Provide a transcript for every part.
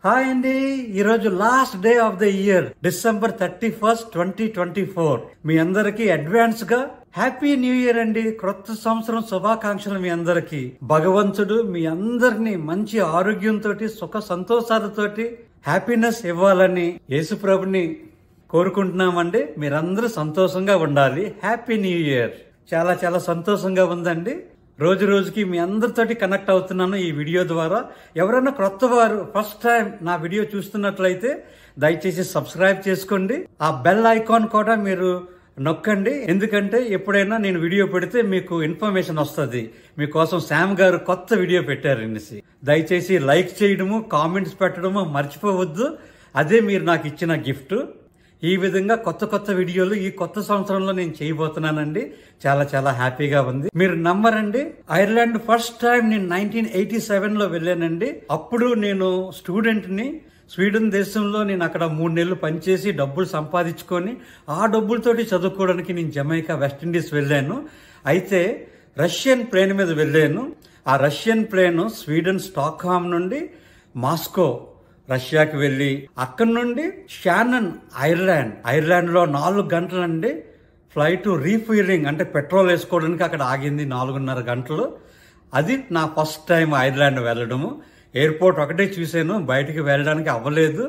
Hi అండి, ఈరోజు last day of the year December 31st, 2024. మీ అందరికి అడ్వాన్స్ గా హ్యాపీ న్యూ ఇయర్ అండి. కొత్త సంవత్సరం శుభాకాంక్షలు మీ అందరికి. భగవంతుడు మీ అందరినీ మంచి ఆరోగ్యంతో సుఖ సంతోషాలతోటి హ్యాపీనెస్ ఇవ్వాలని యేసుప్రభుని కోరుకుంటున్నామండి. మీరందరూ సంతోషంగా ఉండాలి. Happy new year. చాలా చాలా సంతోషంగా ఉందండి. రోజు రోజుకి మీ అందరితోటి కనెక్ట్ అవుతున్నాను ఈ వీడియో ద్వారా. ఎవరైనా కొత్త వారు ఫస్ట్ టైం నా వీడియో చూస్తున్నట్లయితే దయచేసి సబ్స్క్రైబ్ చేసుకోండి. ఆ బెల్ ఐకాన్ కూడా మీరు నొక్కండి, ఎందుకంటే ఎప్పుడైనా నేను వీడియో పెడితే మీకు ఇన్ఫర్మేషన్ వస్తుంది. మీకోసం శామ్ గారు కొత్త వీడియో పెట్టారనేసి. దయచేసి లైక్ చేయడము, కామెంట్స్ పెట్టడము మర్చిపోవద్దు. అదే మీరు నాకు ఇచ్చిన గిఫ్ట్. ఈ విధంగా కొత్త కొత్త వీడియోలు ఈ కొత్త సంవత్సరంలో నేను చేయబోతున్నానండి. చాలా చాలా హ్యాపీగా ఉంది. మీరు నమ్మరండి, ఐర్లాండ్ ఫస్ట్ టైం నేను 1987లో వెళ్ళానండి. అప్పుడు నేను స్టూడెంట్ ని. స్వీడన్ దేశంలో నేను అక్కడ 3 నెలలు పనిచేసి డబ్బులు సంపాదించుకొని ఆ డబ్బులతోటి చదువుకోవడానికి నేను జమైకా, వెస్టిండీస్ వెళ్ళాను. అయితే రష్యన్ ప్లేన్ మీద వెళ్ళాను. ఆ రష్యన్ ప్లేన్ స్వీడన్ స్టాక్హామ్ నుండి మాస్కో రష్యాకి వెళ్ళి అక్కడి నుండి షానన్ ఐర్లాండ్ లో 4 గంటలండి ఫ్లైట్ రీఫిల్లింగ్, అంటే పెట్రోల్ వేసుకోవడానికి అక్కడ ఆగింది 4.5 గంటలు. అది నా ఫస్ట్ టైం ఐర్లాండ్ వెళ్ళడము. ఎయిర్పోర్ట్ ఒకటే చూశాను, బయటికి వెళ్ళడానికి అవ్వలేదు.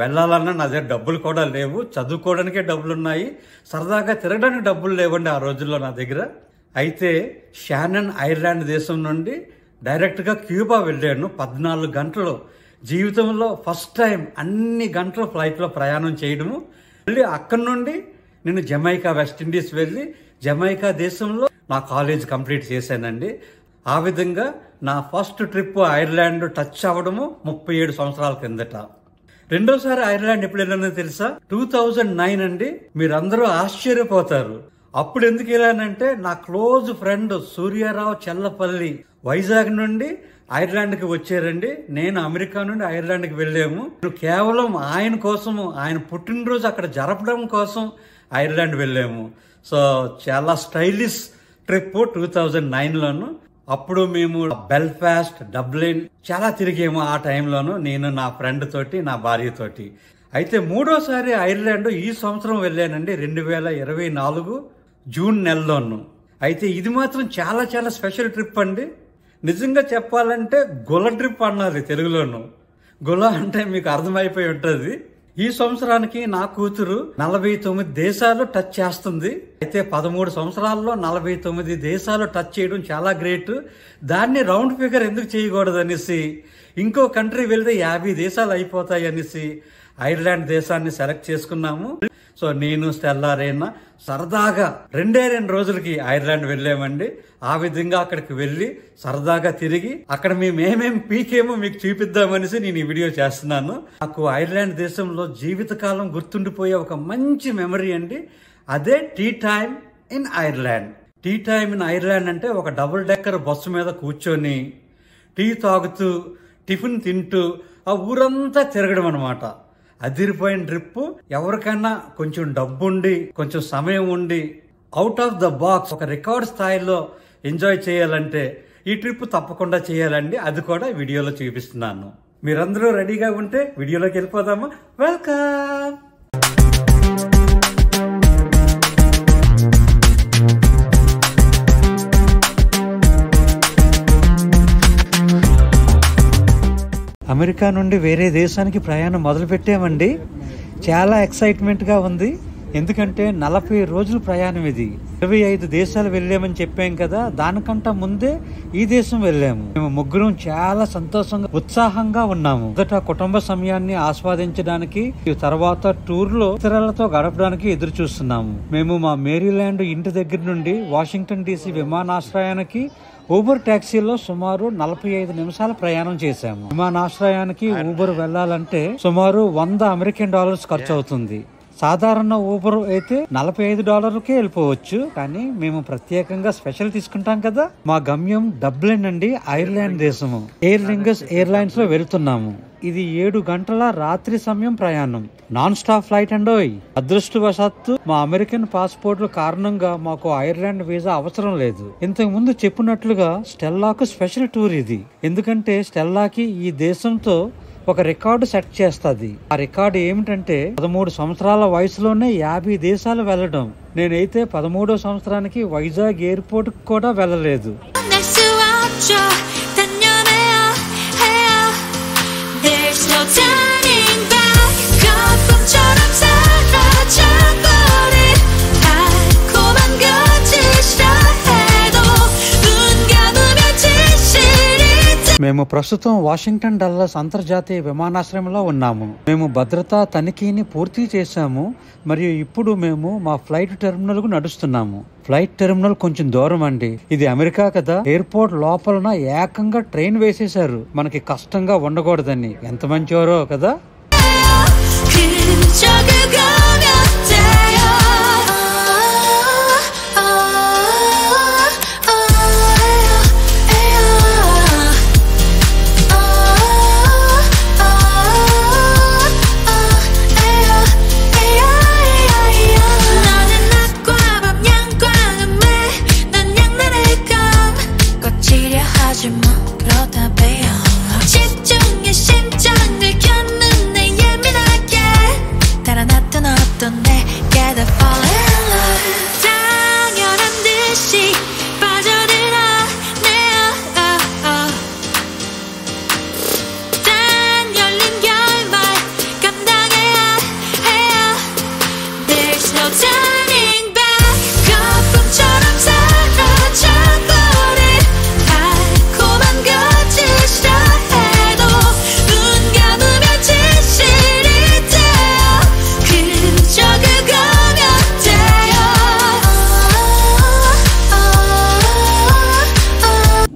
వెళ్ళాలన్నా నా దగ్గర డబ్బులు కూడా లేవు, చదువుకోవడానికే డబ్బులు ఉన్నాయి, సరదాగా తిరగడానికి డబ్బులు లేవండి ఆ రోజుల్లో నా దగ్గర. అయితే షానన్ ఐర్లాండ్ దేశం నుండి డైరెక్ట్గా క్యూబా వెళ్ళాను. 14 గంటలు. జీవితంలో ఫస్ట్ టైం అన్ని గంటలు ఫ్లైట్లో ప్రయాణం చేయడము. వెళ్ళి అక్కడి నుండి నేను జమైకా, వెస్టిండీస్ వెళ్ళి జమైకా దేశంలో నా కాలేజ్ కంప్లీట్ చేశానండి. ఆ విధంగా నా ఫస్ట్ ట్రిప్ ఐర్లాండ్ టచ్ అవ్వడము 37 సంవత్సరాల కిందట. రెండోసారి ఐర్లాండ్ ఎప్పుడు వెళ్ళానో తెలుసా? 2009 అండి. మీరందరూ ఆశ్చర్యపోతారు. అప్పుడు ఎందుకు వెళ్ళానంటే నా క్లోజ్ ఫ్రెండ్ సూర్యారావు చెల్లపల్లి వైజాగ్ నుండి ఐర్లాండ్కి వచ్చారండి. నేను అమెరికా నుండి ఐర్లాండ్కి వెళ్ళాము. కేవలం ఆయన కోసము, ఆయన పుట్టినరోజు అక్కడ జరపడం కోసం ఐర్లాండ్ వెళ్ళాము. సో చాలా స్టైలిష్ ట్రిప్ 2009లోను. అప్పుడు మేము బెల్ఫాస్ట్, డబ్లిన్ చాలా తిరిగాము ఆ టైంలోను, నేను నా ఫ్రెండ్ తోటి, నా భార్య తోటి. అయితే మూడోసారి ఐర్లాండ్ ఈ సంవత్సరం వెళ్ళానండి, 2024 జూన్ నెలలోను. అయితే ఇది మాత్రం చాలా చాలా స్పెషల్ ట్రిప్ అండి. నిజంగా చెప్పాలంటే గుల ట్రిప్ అన్నది తెలుగులోను. గుల అంటే మీకు అర్థమైపోయి ఉంటుంది. ఈ సంవత్సరానికి నా కూతురు 49 దేశాలు టచ్ చేస్తుంది. అయితే 13 సంవత్సరాల్లో 49 దేశాలు టచ్ చేయడం చాలా గ్రేట్. దాన్ని రౌండ్ ఫిగర్ ఎందుకు చేయకూడదు అనేసి, ఇంకో కంట్రీ వెళ్తే 50 దేశాలు అయిపోతాయి అనేసి ఐర్లాండ్ దేశాన్ని సెలెక్ట్ చేసుకున్నాము. సో నేను, స్టెల్లా, రేనా సరదాగా 2 రోజులకి ఐర్లాండ్ వెళ్ళామండి. ఆ విధంగా అక్కడికి వెళ్ళి సరదాగా తిరిగి అక్కడ మేము ఏమేమి పీకేమో మీకు చూపిద్దామనేసి నేను ఈ వీడియో చేస్తున్నాను. నాకు ఐర్లాండ్ దేశంలో జీవితకాలం గుర్తుండిపోయే ఒక మంచి మెమరీ అండి. అదే tea time in Ireland. Tea time in Ireland అంటే ఒక డబుల్ డెక్కర్ బస్సు మీద కూర్చొని టీ తాగుతూ, టిఫిన్ తింటూ ఆ ఊరంతా తిరగడం అనమాట. అదిరిపోయిన ట్రిప్. ఎవరికైనా కొంచెం డబ్బుండి, కొంచెం సమయం ఉండి, అవుట్ ఆఫ్ ద బాక్స్ ఒక రికార్డ్ స్థాయిలో ఎంజాయ్ చేయాలంటే ఈ ట్రిప్ తప్పకుండా చేయాలండి. అది కూడా వీడియోలో చూపిస్తున్నాను. మీరందరూ రెడీగా ఉంటే వీడియోలోకి వెళ్ళిపోదామా? వెల్కమ్. అమెరికా నుండి వేరే దేశానికి ప్రయాణం మొదలు పెట్టామండి. చాలా ఎక్సైట్మెంట్గా ఉంది. ఎందుకంటే 40 రోజుల ప్రయాణం ఇది. 25 దేశాలు వెళ్ళామని చెప్పాం కదా, దానికంటే ముందే ఈ దేశం వెళ్ళాము. మేము ముగ్గురం చాలా సంతోషంగా, ఉత్సాహంగా ఉన్నాము. మొదట కుటుంబ సమయాన్ని ఆస్వాదించడానికి, తర్వాత టూర్ లో ఇతరులతో గడపడానికి ఎదురు చూస్తున్నాము. మేము మా మేరీల్యాండ్ ఇంటి దగ్గర నుండి వాషింగ్టన్ DC విమానాశ్రయానికి ఊబర్ టాక్సీలో సుమారు 45 నిమిషాల ప్రయాణం చేశాము. విమానాశ్రయానికి ఊబర్ వెళ్లాలంటే సుమారు $100 ఖర్చు అవుతుంది. సాధారణ ఊబర్ అయితే $45కే వెళ్ళిపోవచ్చు. కానీ మేము ప్రత్యేకంగా స్పెషల్ తీసుకుంటాం కదా. మా గమ్యం డబ్లిన్ అండి, ఐర్లాండ్ దేశము. ఎయిర్ లింగస్ ఎయిర్లైన్స్ లో వెళ్తున్నాము. ఇది 7 గంటల రాత్రి సమయం ప్రయాణం. నాన్ స్టాప్ ఫ్లైట్ అండోయ్. అదృష్టవశాత్తు మా అమెరికన్ పాస్పోర్ట్ల కారణంగా మాకు ఐర్లాండ్ వీసా అవసరం లేదు. ఇంతకు ముందు చెప్పినట్లుగా స్టెల్లాకు స్పెషల్ టూర్ ఇది. ఎందుకంటే స్టెల్లాకి ఈ దేశంతో ఒక రికార్డు సెట్ చేస్తుంది. ఆ రికార్డు ఏమిటంటే 13 సంవత్సరాల వయసులోనే 50 దేశాలు వెళ్ళడం. నేనైతే 13వ సంవత్సరానికి వైజాగ్ ఎయిర్పోర్ట్ కూడా వెళ్ళలేదు. మేము ప్రస్తుతం వాషింగ్టన్ డల్లాస్ అంతర్జాతీయ విమానాశ్రయంలో ఉన్నాము. మేము భద్రతా తనిఖీని పూర్తి చేశాము మరియు ఇప్పుడు మేము మా ఫ్లైట్ టెర్మినల్ కు నడుస్తున్నాము. ఫ్లైట్ టెర్మినల్ కొంచెం దూరం అండి. ఇది అమెరికా కదా, ఎయిర్పోర్ట్ లోపలన ఏకంగా ట్రైన్ వేసేశారు. మనకి కష్టంగా ఉండకూడదని. ఎంత మంచివారో కదా.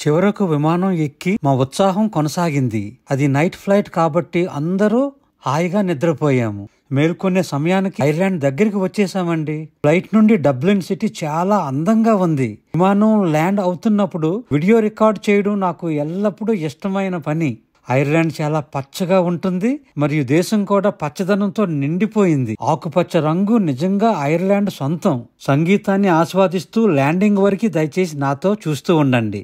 చివరకు విమానం ఎక్కి మా ఉత్సాహం కొనసాగింది. అది నైట్ ఫ్లైట్ కాబట్టి అందరూ హాయిగా నిద్రపోయాము. మేల్కొనే సమయానికి ఐర్లాండ్ దగ్గరికి వచ్చేసామండి. ఫ్లైట్ నుండి డబ్లిన్ సిటీ చాలా అందంగా ఉంది. విమానం ల్యాండ్ అవుతున్నప్పుడు వీడియో రికార్డ్ చేయడం నాకు ఎల్లప్పుడూ ఇష్టమైన పని. ఐర్లాండ్ చాలా పచ్చగా ఉంటుంది మరియు దేశం కూడా పచ్చదనంతో నిండిపోయింది. ఆకుపచ్చ రంగు నిజంగా ఐర్లాండ్ సొంతం. సంగీతాన్ని ఆస్వాదిస్తూ ల్యాండింగ్ వరకు దయచేసి నాతో చూస్తూ ఉండండి.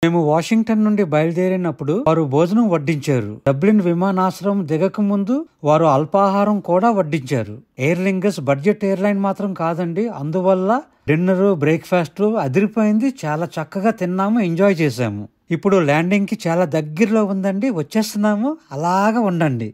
మేము వాషింగ్టన్ నుండి బయలుదేరినప్పుడు వారు భోజనం వడ్డించారు. డబ్లిన్ విమానాశ్రయం దిగక ముందు వారు అల్పాహారం కూడా వడ్డించారు. ఎయిర్ లింగస్ బడ్జెట్ ఎయిర్లైన్ మాత్రం కాదండి. అందువల్ల డిన్నర్ బ్రేక్ఫాస్ట్ అదిరిపోయింది. చాలా చక్కగా తిన్నాము, ఎంజాయ్ చేసాము. ఇప్పుడు ల్యాండింగ్ కి చాలా దగ్గరలో ఉందండి, వచ్చేస్తున్నాము. అలాగా ఉండండి.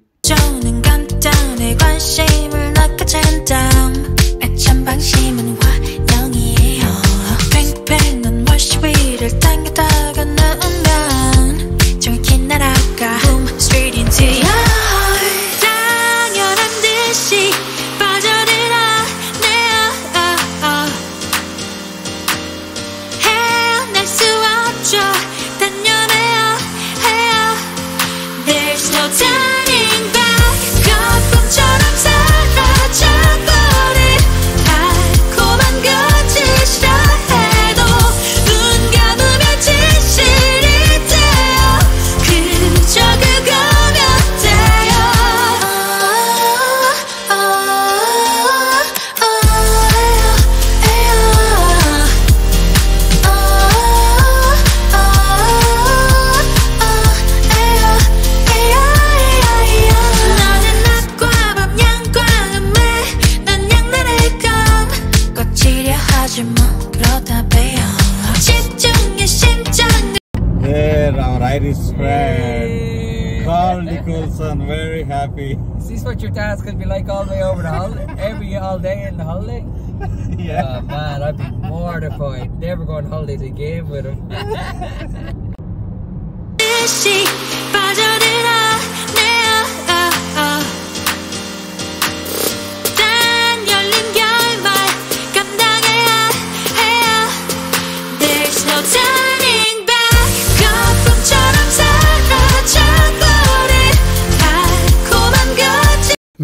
Irish friend. Carl Nicholson, very happy. Is this what your dad's going to be like all the way over the holiday? all day in the holiday? Yeah. Oh man, I'd be mortified. Never go on holidays again with him.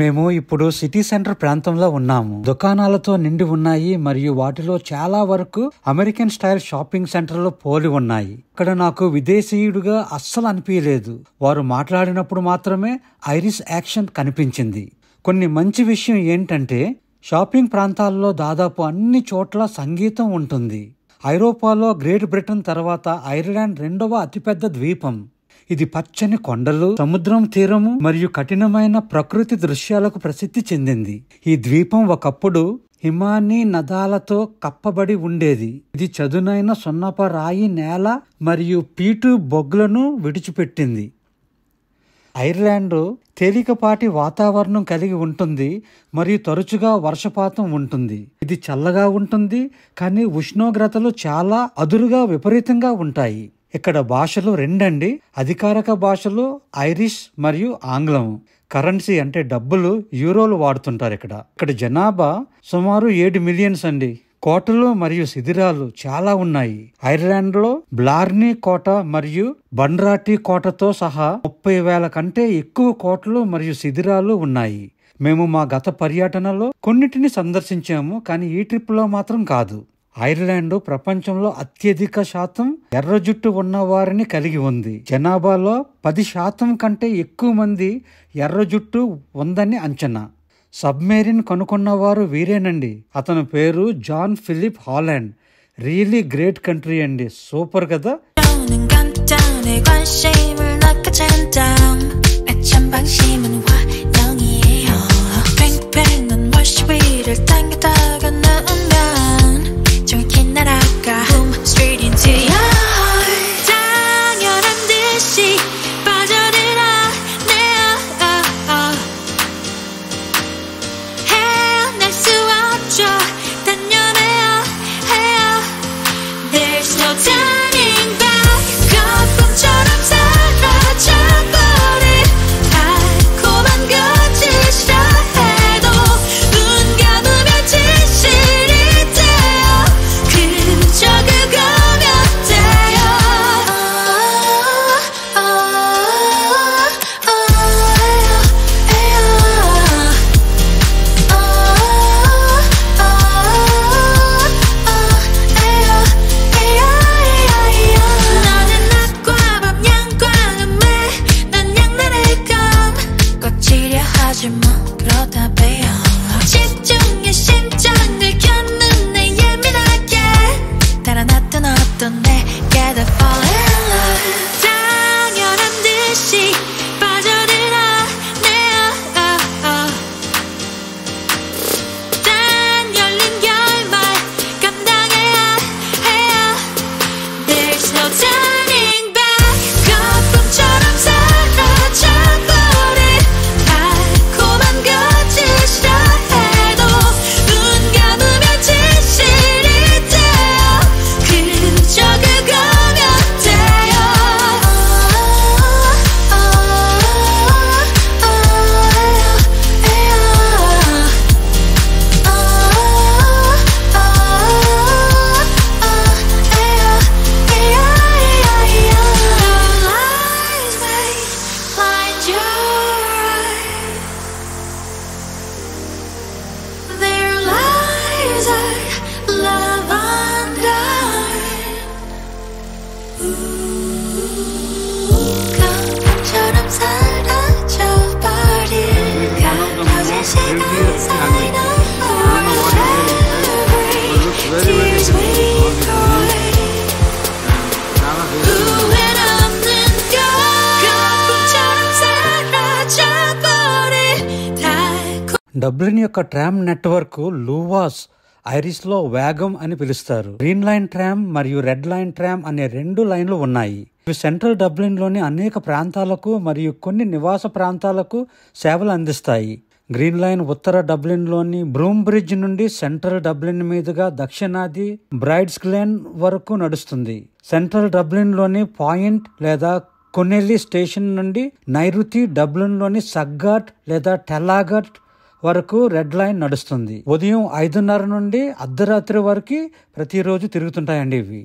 మేము ఇప్పుడు city centre ప్రాంతంలో ఉన్నాము. దుకాణాలతో నిండి ఉన్నాయి మరియు వాటిలో చాలా వరకు అమెరికన్ స్టైల్ షాపింగ్ సెంటర్లు పోలి ఉన్నాయి. ఇక్కడ నాకు విదేశీయుడిగా అస్సలు అనిపించలేదు. వారు మాట్లాడినప్పుడు మాత్రమే ఐరిష్ యాక్షన్ కనిపించింది. కొన్ని మంచి విషయం ఏంటంటే షాపింగ్ ప్రాంతాల్లో దాదాపు అన్ని చోట్ల సంగీతం ఉంటుంది. ఐరోపాలో గ్రేట్ బ్రిటన్ తర్వాత ఐర్లాండ్ రెండవ అతిపెద్ద ద్వీపం. ఇది పచ్చని కొండలు, సముద్రం తీరము మరియు కఠినమైన ప్రకృతి దృశ్యాలకు ప్రసిద్ధి చెందింది. ఈ ద్వీపం ఒకప్పుడు హిమానీ నదాలతో కప్పబడి ఉండేది. ఇది చదునైన సున్నప రాయి నేల మరియు పీటు బొగ్గులను విడిచిపెట్టింది. ఐర్లాండ్ తేలికపాటి వాతావరణం కలిగి ఉంటుంది మరియు తరచుగా వర్షపాతం ఉంటుంది. ఇది చల్లగా ఉంటుంది కానీ ఉష్ణోగ్రతలు చాలా అదురుగా విపరీతంగా ఉంటాయి. ఇక్కడ భాషలు రెండండి. అధికారిక భాషలు ఐరిష్ మరియు ఆంగ్లం. కరెన్సీ అంటే డబ్బులు యూరోలు వాడుతుంటారు. ఇక్కడ జనాభా సుమారు 7 మిలియన్స్ అండి. కోటలు మరియు శిథిరాలు చాలా ఉన్నాయి. ఐర్లాండ్ లో బ్లార్నీ కోట మరియు బండ్రాటి కోటతో సహా 30,000 కంటే ఎక్కువ కోటలు మరియు శిథిరాలు ఉన్నాయి. మేము మా గత పర్యటనలో కొన్నిటిని సందర్శించాము కానీ ఈ ట్రిప్ లో మాత్రం కాదు. ఐర్లాండ్ ప్రపంచంలో అత్యధిక శాతం ఎర్ర జుట్టు ఉన్న వారిని కలిగి ఉంది. జనాభాలో 10% కంటే ఎక్కువ మంది ఎర్ర జుట్టు ఉందని అంచనా. సబ్మెరీన్ కనుక్కున్నవారు వీరేనండి. అతని పేరు John Philip Holland. Really great country అండి. సూపర్ కదా. డబ్లిన్ యొక్క ట్రామ్ నెట్వర్క్ లూవాస్ ఐరిష్ లో వేగం అని పిలుస్తారు. గ్రీన్ లైన్ ట్రామ్ మరియు రెడ్ లైన్ ట్రామ్ అనే 2 లైన్లు ఉన్నాయి. ఇవి సెంట్రల్ డబ్లిన్ లోని అనేక ప్రాంతాలకు మరియు కొన్ని నివాస ప్రాంతాలకు సేవలు అందిస్తాయి. గ్రీన్ లైన్ ఉత్తర డబ్లిన్ లోని బ్రూమ్ బ్రిడ్జ్ నుండి సెంట్రల్ డబ్లిన్ మీదుగా దక్షిణాది బ్రైడ్స్ గ్లెన్ వరకు నడుస్తుంది. సెంట్రల్ డబ్లిన్ లోని పాయింట్ లేదా కొనెల్లీ స్టేషన్ నుండి నైరుతి డబ్లిన్ లోని సగ్గాట్ లేదా టెలాగట్ వరకు రెడ్ లైన్ నడుస్తుంది. ఉదయం 5:30 నుండి అర్ధరాత్రి వరకు ప్రతిరోజు తిరుగుతుంటాయండి ఇవి.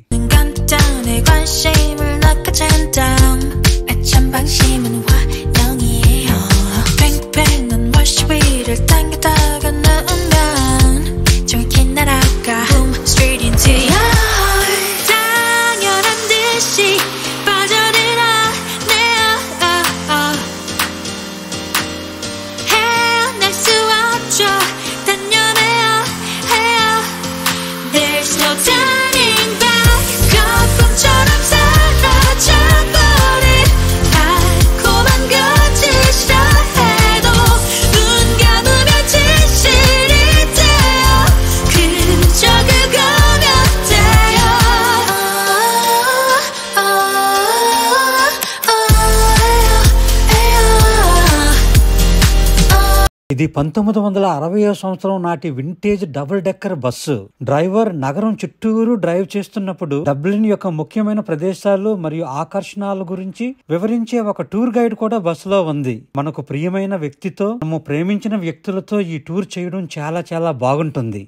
ఇది 1960వ సంవత్సరం నాటి vintage double decker bus. Driver నగరం చుట్టూరు డ్రైవ్ చేస్తున్నప్పుడు డబ్లిన్ యొక్క ముఖ్యమైన ప్రదేశాలు మరియు ఆకర్షణల గురించి వివరించే ఒక టూర్ గైడ్ కూడా బస్సులో ఉంది. మనకు ప్రియమైన వ్యక్తితో, మనము ప్రేమించిన వ్యక్తులతో ఈ టూర్ చేయడం చాలా చాలా బాగుంటుంది.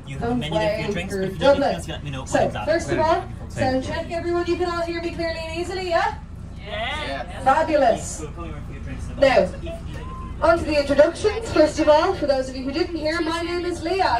You have a menu there for your drinks, but if you don't let me know. So, first of all, sound check everyone, you can all hear me clearly and easily, yeah? Yeah. Fabulous. Now, on to the introductions. First of all, for those of you who didn't hear, my name is Leah.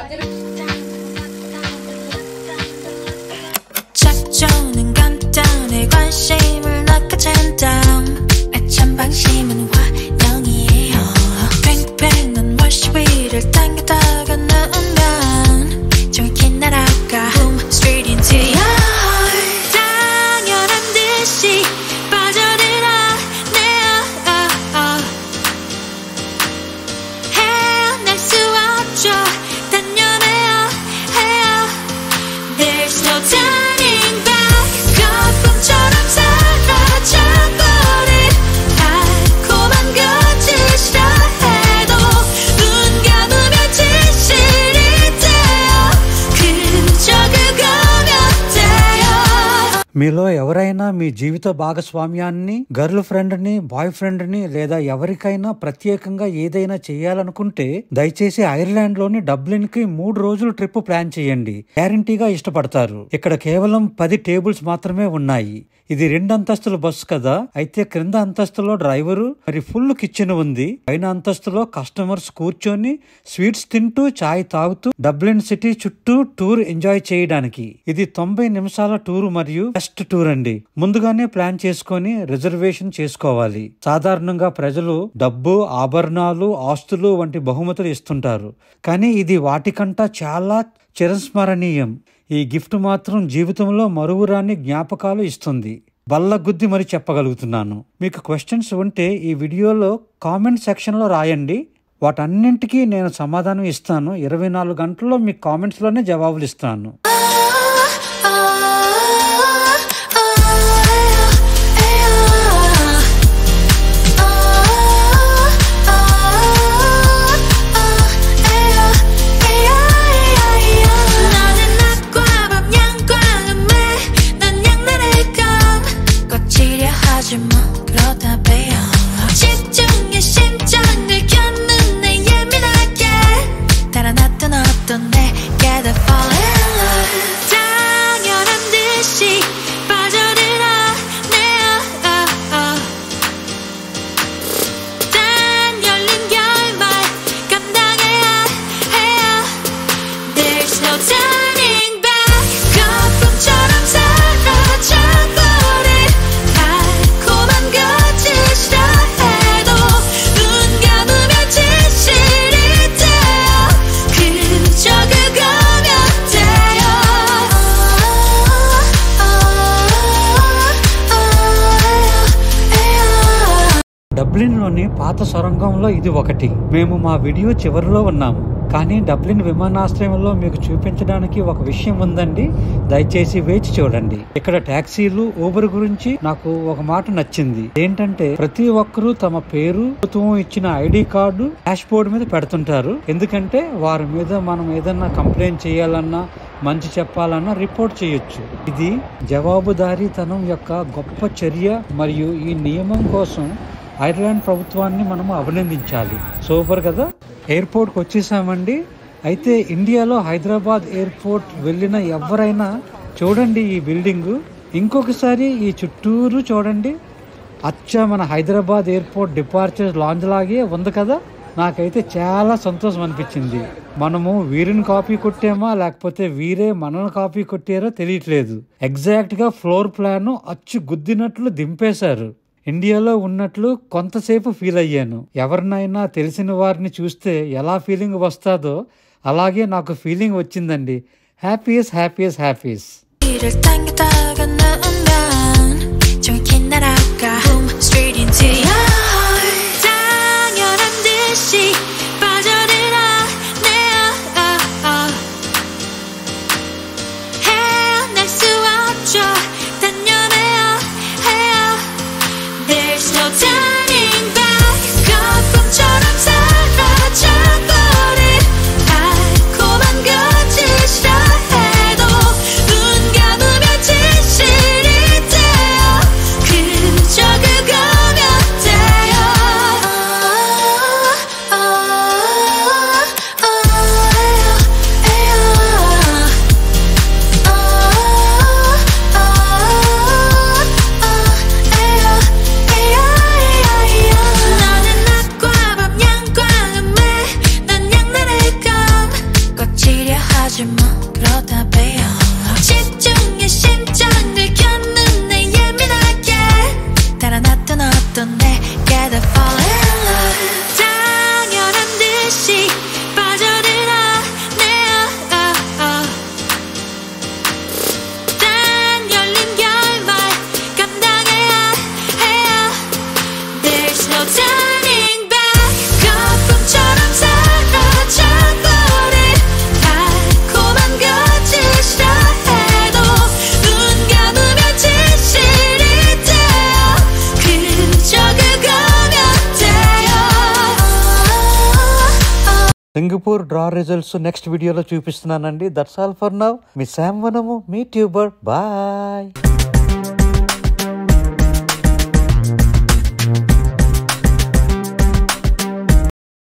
మీలో ఎవరైనా మీ జీవిత భాగస్వామ్యాన్ని, girl friend ని, boy friend ని లేదా ఎవరికైనా ప్రత్యేకంగా ఏదైనా చేయాలనుకుంటే దయచేసి ఐర్లాండ్ లోని డబ్లిన్ కి 3 రోజుల ట్రిప్ ప్లాన్ చేయండి. గ్యారంటీగా ఇష్టపడతారు. ఇక్కడ కేవలం 10 టేబుల్స్ మాత్రమే ఉన్నాయి. ఇది 2 అంతస్తుల బస్సు కదా, అయితే క్రింద అంతస్తులో డ్రైవరు మరి ఫుల్ కిచెన్ ఉంది. పైన అంతస్తులో కస్టమర్స్ కూర్చొని స్వీట్స్ తింటూ చాయ్ తాగుతూ డబ్లిన్ సిటీ చుట్టూ టూర్ ఎంజాయ్ చేయడానికి. ఇది 90 నిమిషాల టూర్ మరియు బెస్ట్ టూర్ అండి. ముందుగానే ప్లాన్ చేసుకొని రిజర్వేషన్ చేసుకోవాలి. సాధారణంగా ప్రజలు డబ్బు, ఆభరణాలు, ఆస్తులు వంటి బహుమతులు ఇస్తుంటారు, కానీ ఇది వాటికంటా చాలా చిరస్మరణీయం. ఈ గిఫ్ట్ మాత్రం జీవితంలో మరువురాని జ్ఞాపకాలు ఇస్తుంది. బల్లగుద్ది మరి చెప్పగలుగుతున్నాను. మీకు క్వశ్చన్స్ ఉంటే ఈ వీడియోలో కామెంట్ సెక్షన్లో రాయండి. వాటన్నింటికీ నేను సమాధానం ఇస్తాను. 24 గంటల్లో మీ కామెంట్స్లోనే జవాబులు ఇస్తాను. డబ్లిన్ లోని పాత సొరంగంలో ఇది ఒకటి. మేము మా వీడియో చివరిలో ఉన్నాము, కానీ డబ్లిన్ విమానాశ్రయంలో మీకు చూపించడానికి ఒక విషయం ఉందండి. దయచేసి వేచి చూడండి. ఇక్కడ టాక్సీలు, ఊబర్ గురించి నాకు ఒక మాట నచ్చింది. ఏంటంటే ప్రతి ఒక్కరూ తమ పేరు, ప్రభుత్వం ఇచ్చిన ఐడి కార్డు డాష్ బోర్డు మీద పెడుతుంటారు. ఎందుకంటే వారి మీద మనం ఏదన్నా కంప్లైంట్ చేయాలన్నా, మంచి చెప్పాలన్నా రిపోర్ట్ చేయొచ్చు. ఇది జవాబుదారీతనం యొక్క గొప్ప చర్య మరియు ఈ నియమం కోసం ఐర్లాండ్ ప్రభుత్వాన్ని మనం అభినందించాలి. సూపర్ కదా. ఎయిర్పోర్ట్కి వచ్చేసామండి. అయితే ఇండియాలో హైదరాబాద్ ఎయిర్పోర్ట్ వెళ్ళిన ఎవరైనా చూడండి ఈ బిల్డింగ్, ఇంకొకసారి ఈ చుట్టూరు చూడండి. అచ్చా మన హైదరాబాద్ ఎయిర్పోర్ట్ డిపార్చర్ లాంజ్ లాగే ఉంది కదా. నాకైతే చాలా సంతోషం అనిపించింది. మనము వీరిని కాపీ కొట్టామా లేకపోతే వీరే మనల్ని కాపీ కొట్టారో తెలియట్లేదు. ఎగ్జాక్ట్ గా ఫ్లోర్ ప్లాన్ అచ్చు గుద్దినట్లు దింపేశారు. ఇండియాలో ఉన్నట్లు కొంతసేపు ఫీల్ అయ్యాను. ఎవరినైనా తెలిసిన వారిని చూస్తే ఎలా ఫీలింగ్ వస్తుందో అలాగే నాకు ఫీలింగ్ వచ్చిందండి. హ్యాపీస్ హ్యాపీస్ హ్యాపీస్. సింగపూర్ డ్రా రిజల్ట్స్ నెక్స్ట్ వీడియోలో చూపిస్తున్నానండి. That's all for now. మీ శామ్ వనము, మీ ట్యూబర్. బాయ్.